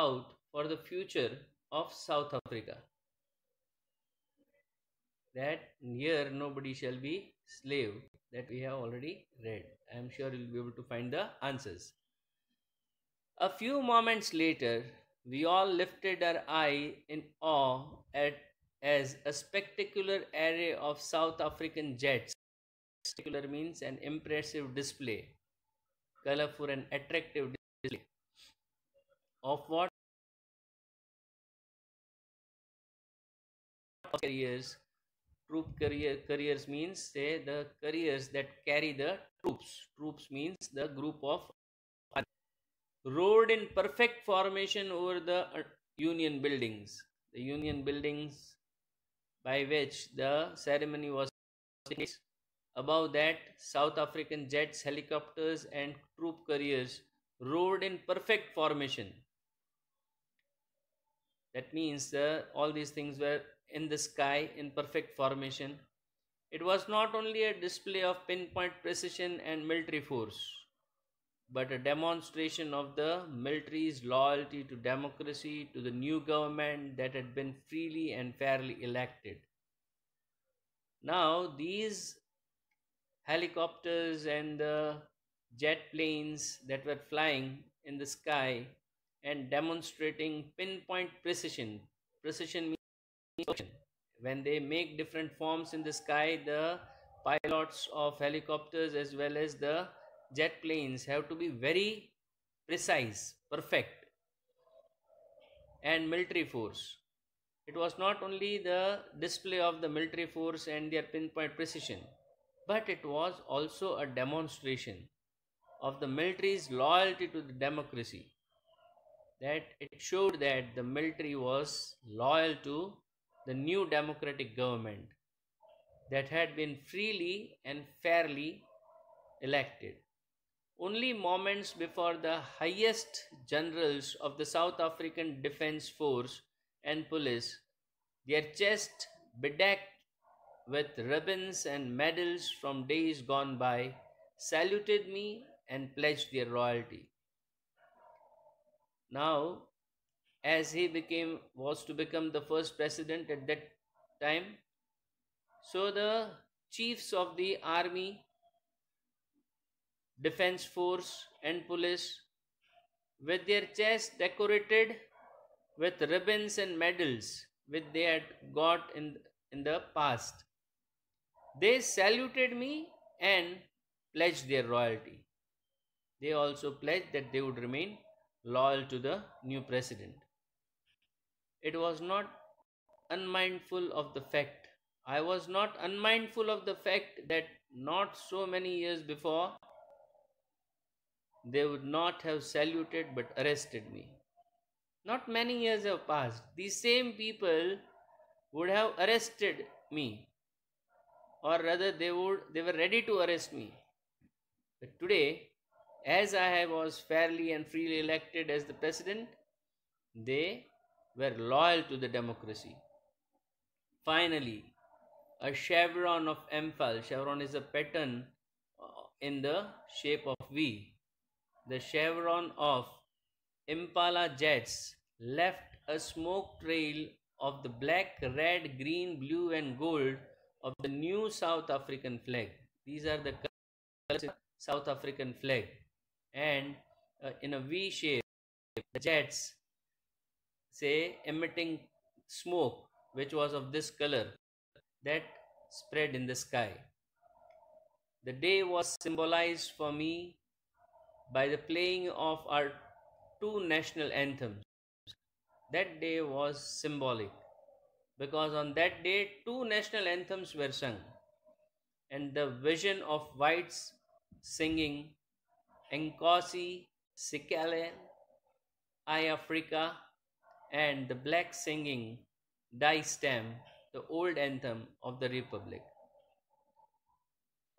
out for the future of South Africa. That here nobody shall be slave, that we have already read. I am sure you'll be able to find the answers. A few moments later, we all lifted our eye in awe at as a spectacular array of South African jets. Spectacular means an impressive display, colorful and attractive display of what carriers. Carriers means say the carriers that carry the troops. Troops means the group of rode in perfect formation over the Union buildings. The Union buildings by which the ceremony was taking place. Above that, South African jets, helicopters, and troop carriers rode in perfect formation. That means all these things were in the sky in perfect formation. It was not only a display of pinpoint precision and military force, but a demonstration of the military's loyalty to democracy, to the new government that had been freely and fairly elected. Now, these helicopters and the jet planes that were flying in the sky and demonstrating pinpoint precision. Precision means precision. When they make different forms in the sky, the pilots of helicopters as well as the jet planes have to be very precise, perfect, and military force. It was not only the display of the military force and their pinpoint precision, but it was also a demonstration of the military's loyalty to the democracy. That it showed that the military was loyal to the new democratic government that had been freely and fairly elected. Only moments before the highest generals of the South African Defence Force and police, their chests bedecked with ribbons and medals from days gone by, saluted me and pledged their loyalty. Now, as he was to become the first president at that time, so the chiefs of the army, defense force and police, with their chests decorated with ribbons and medals which they had got in the past, they saluted me and pledged their loyalty. They also pledged that they would remain loyal to the new president. It was not unmindful of the fact. I was not unmindful of the fact that not so many years before, they would not have saluted but arrested me. Not many years have passed. These same people would have arrested me, or rather they were ready to arrest me. But today, as I was fairly and freely elected as the president, they were loyal to the democracy. Finally, a chevron of empal. Chevron is a pattern in the shape of V. The chevron of Impala jets left a smoke trail of the black, red, green, blue and gold of the new South African flag. These are the colors of the South African flag. And in a V shape, the jets say emitting smoke which was of this color that spread in the sky. The day was symbolized for me by the playing of our two national anthems. That day was symbolic because on that day two national anthems were sung, and the vision of whites singing Nkosi Sikelel, I Africa, and the blacks singing Die Stem, the old anthem of the Republic.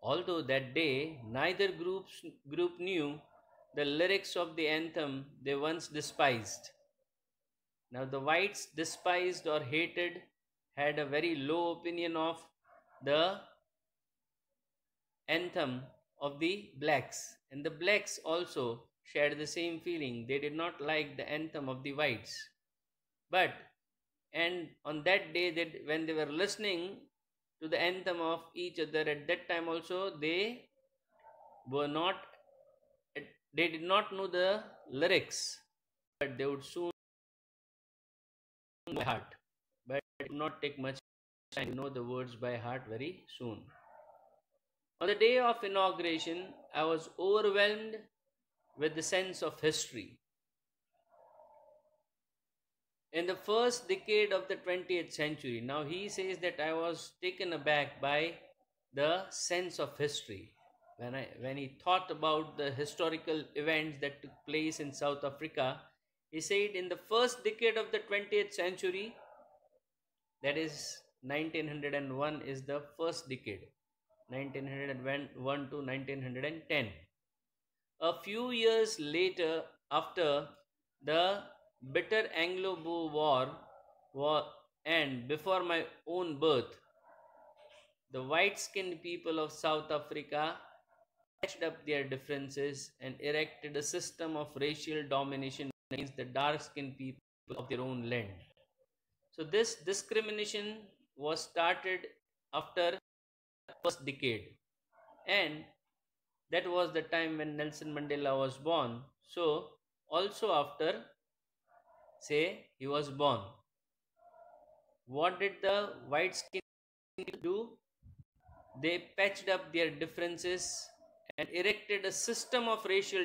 Although that day neither group knew the lyrics of the anthem they once despised. Now the whites despised or hated, had a very low opinion of the anthem of the blacks, and the blacks also shared the same feeling. They did not like the anthem of the whites. But, and on that day, when they were listening to the anthem of each other, at that time also, were not, they did not know the lyrics, but they would soon know by heart. But it would not take much time to know the words by heart very soon. On the day of inauguration, I was overwhelmed with the sense of history. In the first decade of the 20th century, now he says that I was taken aback by the sense of history. When he thought about the historical events that took place in South Africa, he said in the first decade of the 20th century, that is 1901 is the first decade, 1901 to 1910. A few years later, after the bitter Anglo-Boer war and before my own birth, the white-skinned people of South Africa patched up their differences and erected a system of racial domination against the dark-skinned people of their own land. So this discrimination was started after the first decade, and that was the time when Nelson Mandela was born. So also after, say, he was born, what did the white skin do? They patched up their differences and erected a system of racial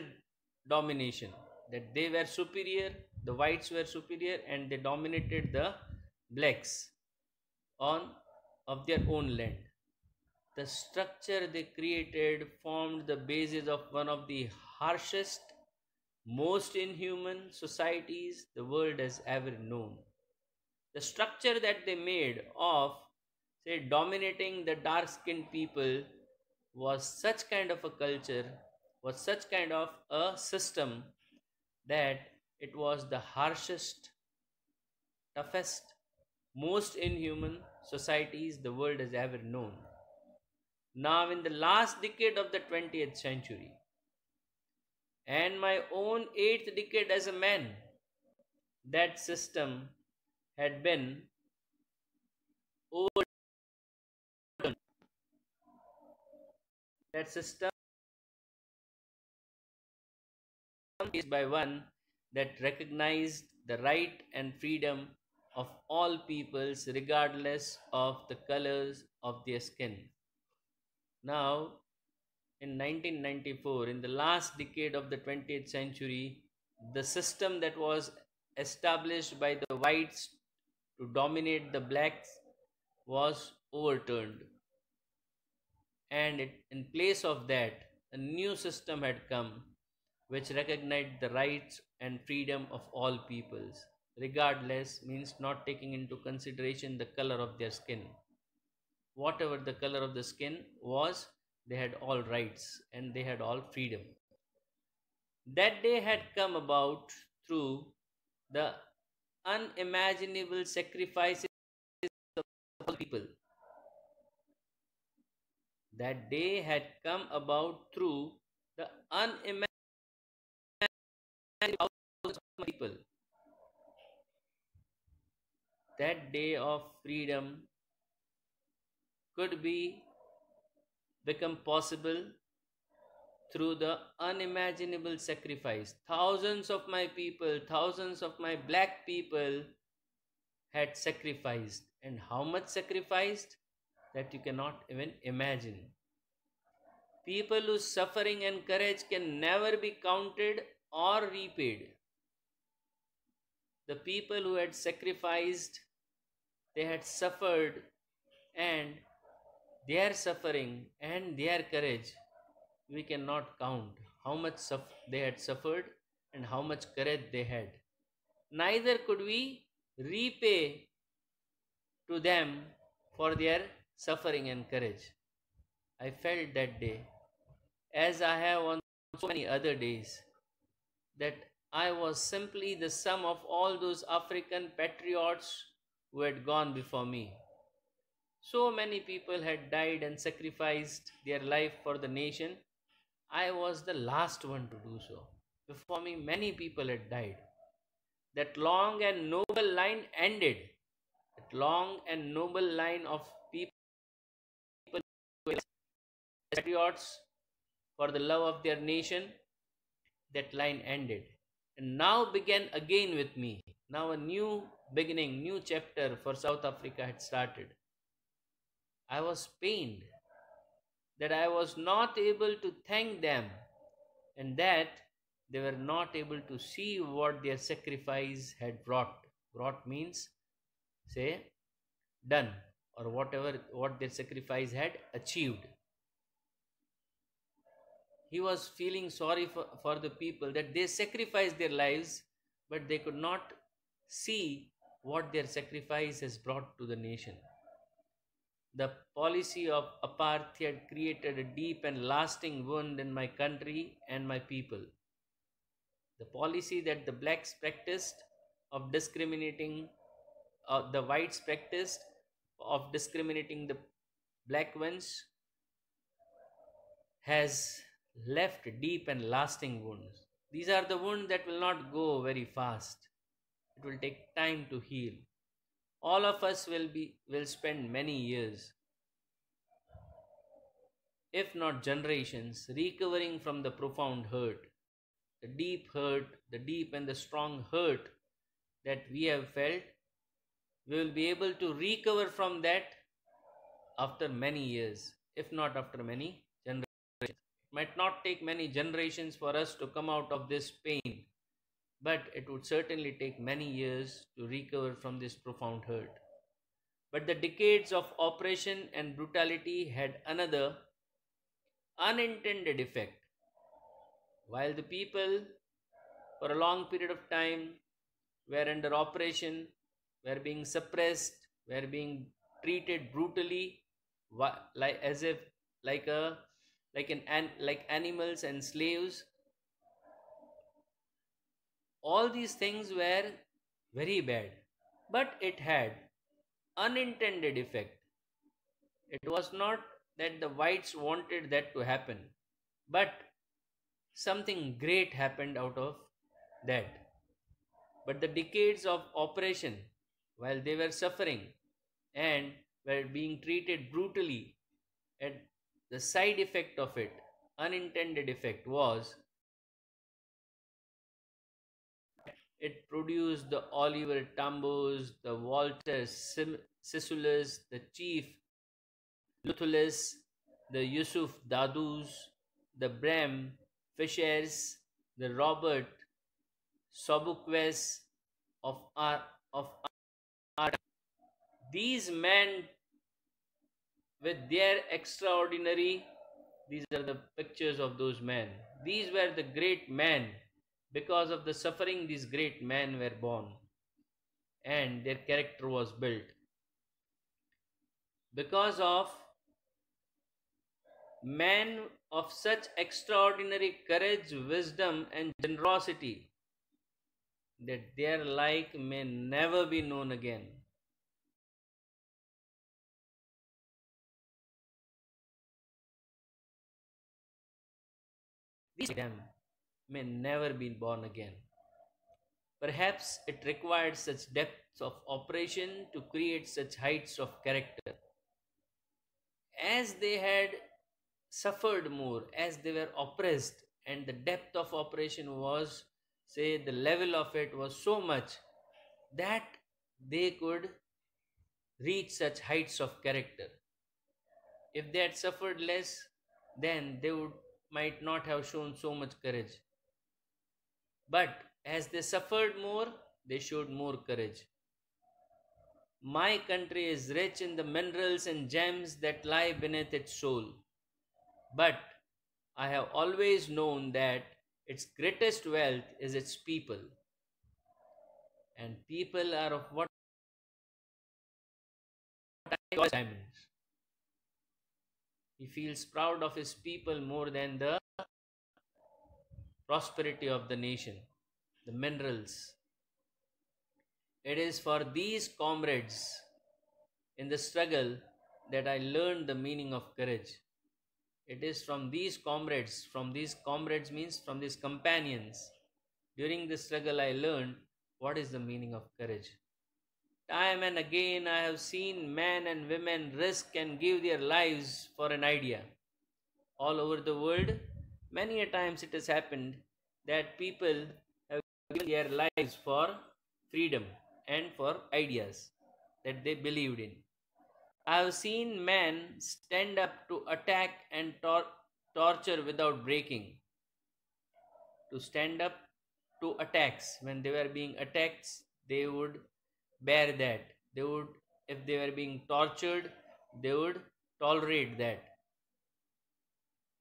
domination, that they were superior, the whites were superior, and they dominated the blacks of their own land. The structure they created formed the basis of one of the harshest, most inhuman societies the world has ever known. The structure that they made of, say, dominating the dark skinned people was such kind of a culture, was such kind of a system that it was the harshest, toughest, most inhuman societies the world has ever known. Now, in the last decade of the 20th century, and my own 8th decade as a man, that system had been overturned. That system is by one that recognized the right and freedom of all peoples regardless of the colors of their skin. Now, in 1994, in the last decade of the 20th century, the system that was established by the whites to dominate the blacks was overturned. And in place of that, a new system had come which recognized the rights and freedom of all peoples. Regardless means not taking into consideration the color of their skin. Whatever the color of the skin was, they had all rights and they had all freedom. That day had come about through the unimaginable sacrifices of all people. That day had come about through the unimaginable thousands of people. That day of freedom could become possible through the unimaginable sacrifice. Thousands of my people, thousands of my black people had sacrificed. And how much sacrificed? That you cannot even imagine. People whose suffering and courage can never be counted or repaid. The people who had sacrificed, they had suffered, and their suffering and their courage, we cannot count how much they had suffered and how much courage they had. Neither could we repay to them for their suffering and courage. I felt that day, as I have on so many other days, that I was simply the sum of all those African patriots who had gone before me. So many people had died and sacrificed their life for the nation. I was the last one to do so. Before me, many people had died. That long and noble line ended. That long and noble line of people, patriots for the love of their nation, that line ended. And now began again with me. Now a new beginning, new chapter for South Africa had started. I was pained that I was not able to thank them and that they were not able to see what their sacrifice had brought. Brought means, say, done, or whatever what their sacrifice had achieved. He was feeling sorry for the people that they sacrificed their lives, but they could not see what their sacrifice has brought to the nation. The policy of apartheid created a deep and lasting wound in my country and my people. The policy that the blacks practiced of discriminating, the whites practiced of discriminating the black ones has left deep and lasting wounds. These are the wounds that will not go very fast. It will take time to heal. All of us will spend many years, if not generations, recovering from the profound hurt, the deep and the strong hurt that we have felt. We will be able to recover from that after many years, if not after many generations. It might not take many generations for us to come out of this pain, but it would certainly take many years to recover from this profound hurt. But the decades of oppression and brutality had another unintended effect. While the people, for a long period of time, were under oppression, were being suppressed, were being treated brutally, like as if like animals and slaves. All these things were very bad, but it had unintended effect. It was not that the whites wanted that to happen, but something great happened out of that. But the decades of oppression, while they were suffering and were being treated brutally, and the side effect of it, unintended effect, was it produced the Oliver Tambos, the Walter Sissulus, the Chief Luthulus, the Yusuf Dadus, the Bram Fishers, the Robert Sobuquest of our. These men with their extraordinary, these are the pictures of those men. These were the great men. Because of the suffering, these great men were born and their character was built. Because of men of such extraordinary courage, wisdom, and generosity, that their like may never be known again. These them may never be born again. Perhaps it required such depths of operation to create such heights of character. As they had suffered more, as they were oppressed, and the depth of oppression was, say, the level of it was so much that they could reach such heights of character. If they had suffered less, then they might not have shown so much courage. But as they suffered more, they showed more courage. My country is rich in the minerals and gems that lie beneath its soul. But I have always known that its greatest wealth is its people. And people are of what I call diamonds. He feels proud of his people more than the prosperity of the nation, the minerals. It is for these comrades in the struggle that I learned the meaning of courage. It is from these comrades means from these companions, During this struggle, I learned what is the meaning of courage. Time and again, I have seen men and women risk and give their lives for an idea. All over the world, many a times it has happened that people have given their lives for freedom and for ideas that they believed in. I have seen men stand up to attack and torture without breaking, to stand up to attacks. When they were being attacked, they would bear that. They would, if they were being tortured, they would tolerate that.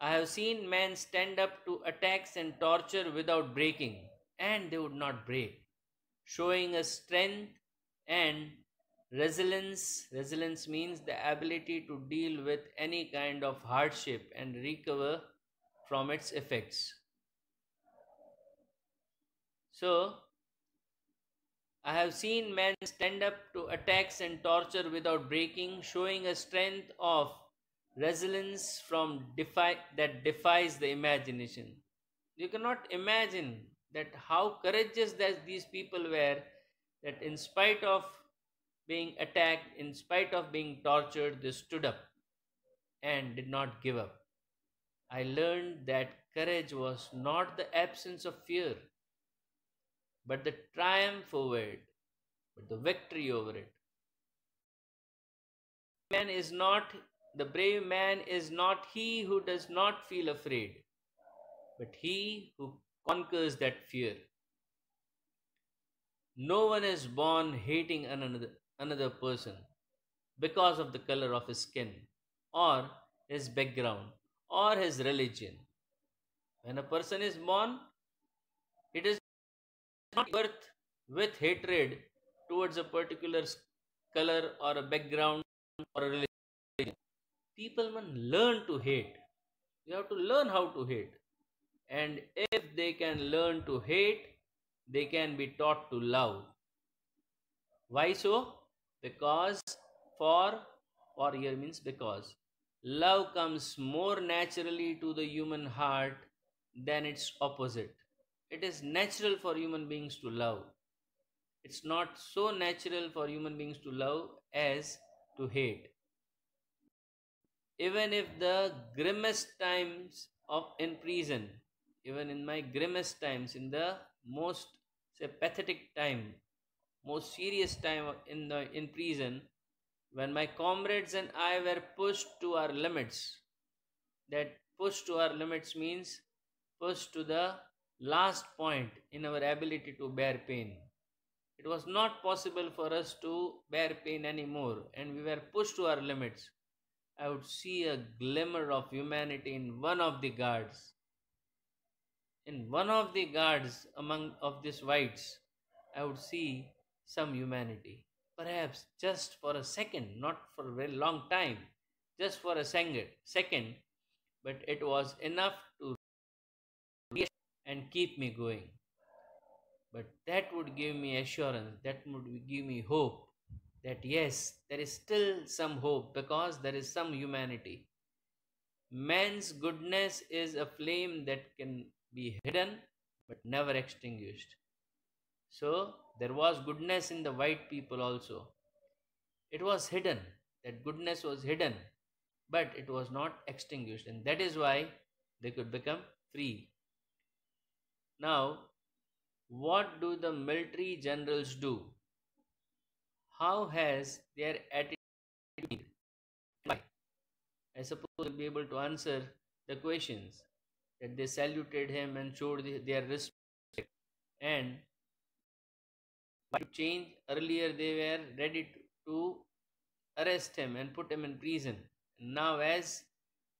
I have seen men stand up to attacks and torture without breaking, and they would not break, showing a strength and resilience. Resilience means the ability to deal with any kind of hardship and recover from its effects. So, I have seen men stand up to attacks and torture without breaking, showing a strength of resilience that defies the imagination. You cannot imagine that how courageous that these people were, that in spite of being attacked, in spite of being tortured, they stood up and did not give up. I learned that courage was not the absence of fear, but the triumph over it, but the victory over it. Man is not The brave man is not he who does not feel afraid, but he who conquers that fear. No one is born hating another person because of the color of his skin, or his background, or his religion. When a person is born, it is not birth with hatred towards a particular color or a background or a religion. People must learn to hate. You have to learn how to hate. And if they can learn to hate, they can be taught to love. Why so? Because for here means because love comes more naturally to the human heart than its opposite. It is natural for human beings to love. It's not so natural for human beings to love as to hate. Even if the grimmest times of in prison, even in my grimmest times, in the most say pathetic time, most serious time in prison, when my comrades and I were pushed to our limits. That push to our limits means push to the last point in our ability to bear pain. It was not possible for us to bear pain anymore, and we were pushed to our limits. I would see a glimmer of humanity in one of the guards. In one of the guards among of these whites, I would see some humanity. Perhaps just for a second, not for a very long time, just for a second, but it was enough to reach and keep me going. But that would give me assurance, that would give me hope that yes, there is still some hope because there is some humanity. Man's goodness is a flame that can be hidden but never extinguished. So there was goodness in the white people also. It was hidden, that goodness was hidden, but it was not extinguished, and that is why they could become free. Now, what do the military generals do? How has their attitude been? Why? I suppose we'll be able to answer the questions that they saluted him and showed their respect. And why to change? Earlier they were ready to arrest him and put him in prison. Now, as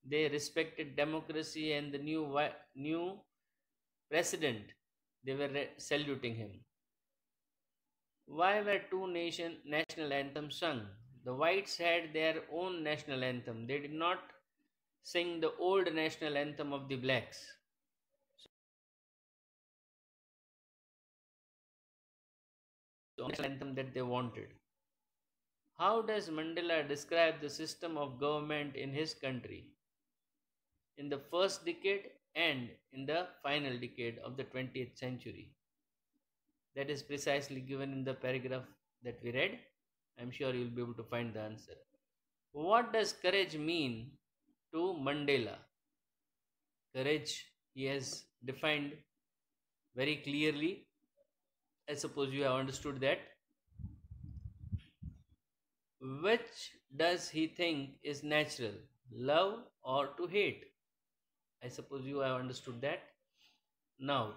they respected democracy and the new president, they were saluting him. Why were two national anthems sung? The whites had their own national anthem. They did not sing the old national anthem of the blacks. So, national anthem that they wanted. How does Mandela describe the system of government in his country in the first decade and in the final decade of the 20th century? That is precisely given in the paragraph that we read. I'm sure you'll be able to find the answer. What does courage mean to Mandela? Courage, he has defined very clearly. I suppose you have understood that. Which does he think is natural, love or to hate? I suppose you have understood that. Now,